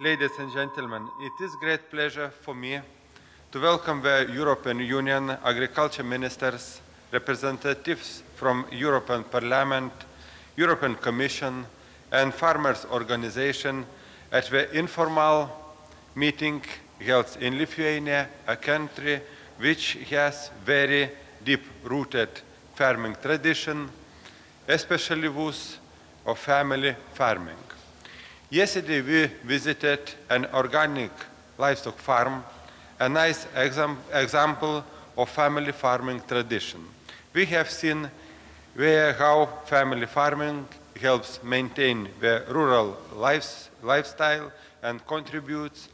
Ladies and gentlemen, it is great pleasure for me to welcome the European Union agriculture ministers, representatives from European Parliament, European Commission and farmers' organization at the informal meeting held in Lithuania, a country which has very deep-rooted farming tradition, especially those of family farming. Yesterday we visited an organic livestock farm, a nice example of family farming tradition. We have seen how family farming helps maintain the rural lifestyle and contributes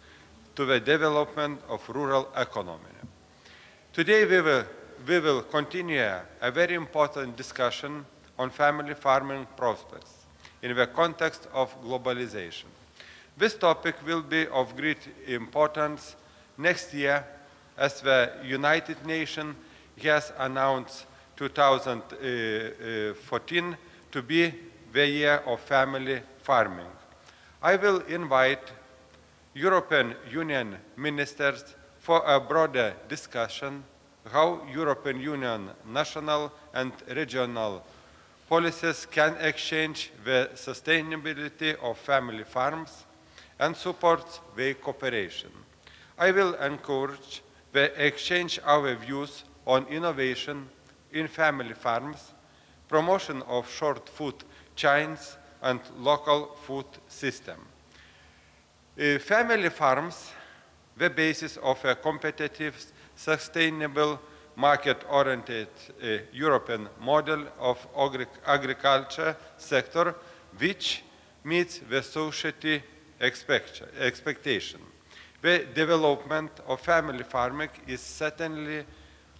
to the development of rural economy. Today we will continue a very important discussion on family farming prospects in the context of globalization. This topic will be of great importance next year as the United Nations has announced 2014 to be the year of family farming. I will invite European Union ministers for a broader discussion how European Union national and regional policies can exchange the sustainability of family farms and support their cooperation. I will encourage the exchange of our views on innovation in family farms, promotion of short food chains and local food system. Family farms, the basis of a competitive, sustainable, market-oriented European model of agriculture sector which meets the society expectation. The development of family farming is certainly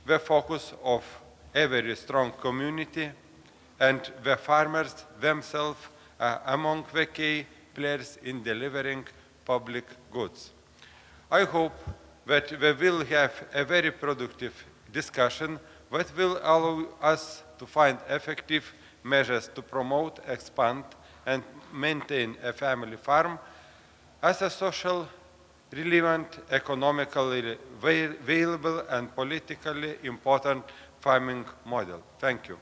the focus of every strong community, and the farmers themselves are among the key players in delivering public goods. I hope that we will have a very productive discussion that will allow us to find effective measures to promote, expand and maintain a family farm as a social, relevant, economically viable and politically important farming model. Thank you.